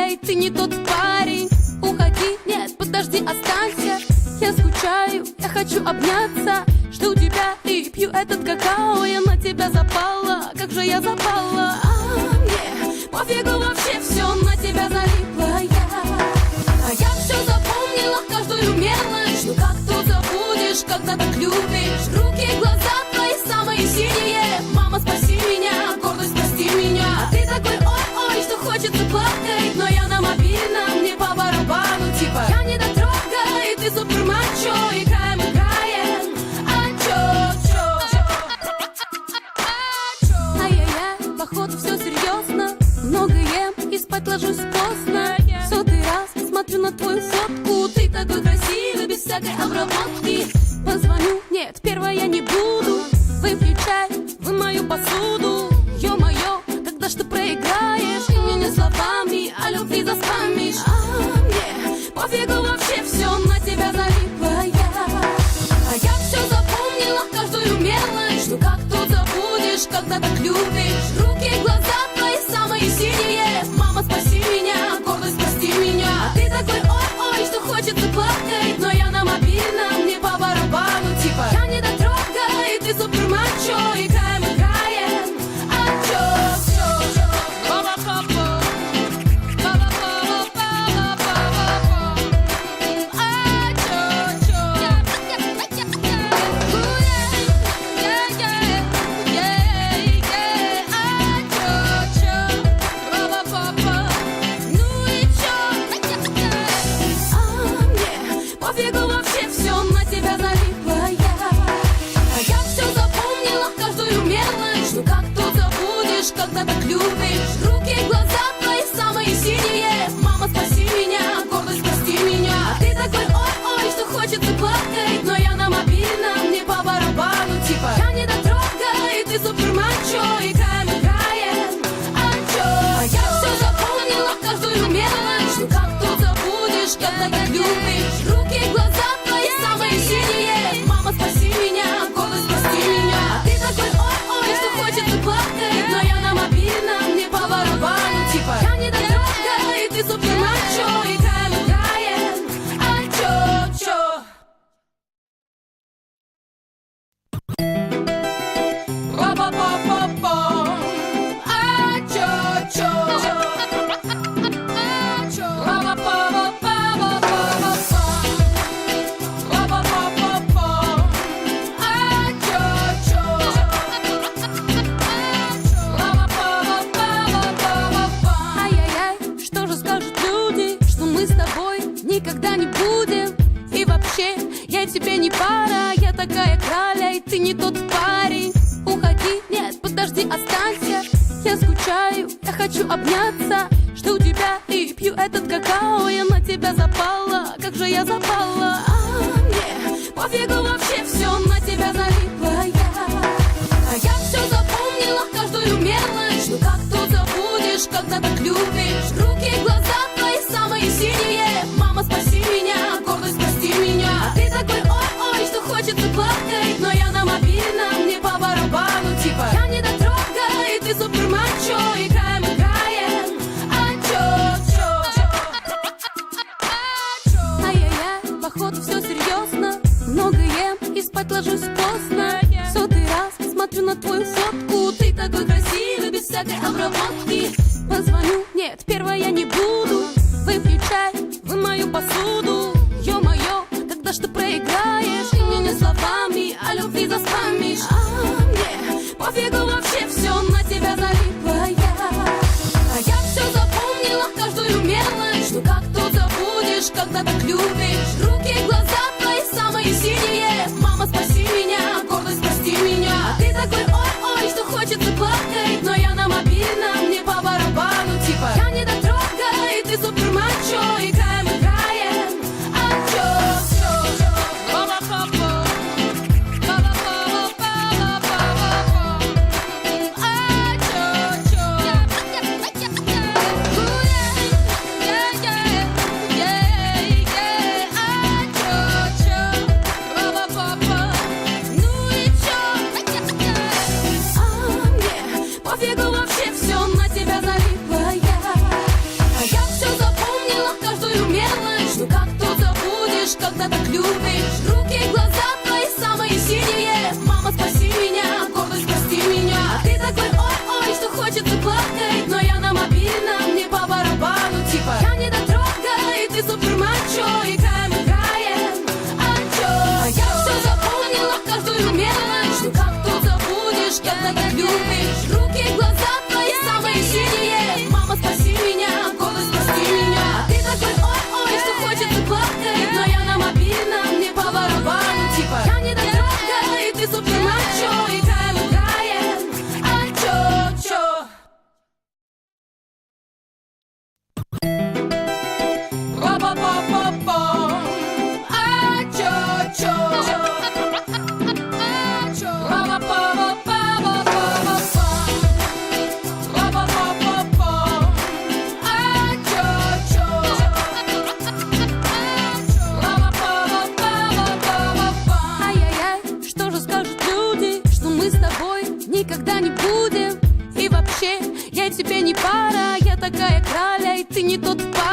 краля, и ты не тот парень. Уходи, нет, подожди, останься. Я скучаю, я хочу обняться. Жду тебя и пью этот какао. Я на тебя запала, как же я запала. Мне пофигу вообще, все на тебя залипла я. А я все запомнила, каждую мелочь. Ну как тут забудешь, когда так любишь? Руки, глаза твои самые синие. Мама, спаси меня, гордость, прости меня. А ты такой ой-ой, что хочется плакать. Но я на мобильном, не по барабану. Типа я не дотрога, и ты супер мачо. Играем, играем, а чё? Ай-яй-яй, походу все серьезно. Много ем и спать ложусь поздно. В сотый раз смотрю на твою фотку. Ты такой красивый, без всякой обработки. Позвоню, нет, первая я не буду. Выпью чай, вымою посуду. Ё-моё, когда ж ты проиграешь? И мне не словами, а любви заспамишь. Мне пофигу вообще, все на тебя залипла я. А я все запомнила, каждую мелочь. Ну как тут забудешь, когда так любишь? Руки, глаза твои самые синие. Мама, спаси меня, гордость, прости меня. А ты такой ой-ой, что хочется плакать. Но я на мобильном, не по барабану. Типа я не дотрога, и ты супер мачо. Играем, играем, а чё? Пофигу вообще, все на тебя залипла я. А я все запомнила, каждую мелочь. Ну как тут забудешь, когда так любишь? Руки, глаза твои самые синие. Мама, спаси меня, гордость, прости меня. А ты такой ой-ой, что хочется плакать. Но я на мобильном, не по барабану. Типа я не дотрога, и ты супер мачо. Играем, играем, а чё? А я все запомнила, каждую мелочь. Ну как тут забудешь, когда так любишь? Руки, глаза твои самые синие. Мама, спаси меня, гордость, прости меня. А ты такой ой-ой, что хочется плакать. Но я на мобильном, не по барабану. Типа я не дотрога, и ты супер мачо. Играем, играем, а чё? Па-па-па-па-па, а чё? Ай-яй-яй, что же скажут люди, что мы с тобой никогда не будем? И вообще, я тебе не пара, я такая краля, и ты не тот парень. Уходи, нет, подожди, останься. Я скучаю, я хочу обняться. Жду тебя и пью этот какао. Я на тебя запала, как же я запала. Мне пофигу вообще, все на тебя залипла я. А я все запомнила, каждую мелочь. Ну как тут забудешь, когда так любишь? Руки, глаза твои самые синие. Мама, спаси меня, гордость, прости меня. А ты такой ой-ой, что хочется плакать. Но я на мобильном, не по барабану. Типа я не дотрога, и ты супер мачо. Играем, играем, а чё? Ай-яй-яй, походу все серьезно. Много ем и спать ложусь поздно. В сотый раз смотрю на твою фотку. Ты такой красивый, без всякой обработки. Позвоню, нет, первая я не буду. Выпью чай, вымою посуду. Ё-моё, когда ж ты проиграешь? И мне не словами, а любви заспамишь. Мне пофигу вообще, все на тебя залипла я. А я все запомнила, каждую мелочь. Ну как тут забудешь, когда так любишь? Руки, глаза твои самые синие. Мама, спаси меня, гордость, прости меня. А ты такой ой-ой, что хочется плакать. Но я на мобильном, не по барабану. Типа я не дотрога, и ты супер мачо. Играем, играем, а чё? А когда так любишь. Руки, глаза твои самые синие. Мама, спаси меня, гордость, прости меня. А ты такой ой-ой, что хочется плакать. Но я на мобильном, мне по барабану. Типа, я не дотрога, и ты супер мачо. Играем, а чё? Я все запомнила, каждую мелочь. Ну как тут забудешь, когда так любишь. Руки, глаза твои самые синие. Мама, спаси меня, гордость, прости меня. А ты такой ой-ой, что хочется плакать. Но я на мобильном, мне по барабану. Типа, я не дотрога, и ты супер мачо. Играем, а чё? Па-па-па-па-па. А чё? Ай-яй-яй, что же скажут люди, что мы с тобой никогда не будем. И вообще, я тебе не пара, я такая краля, и ты не тот пара.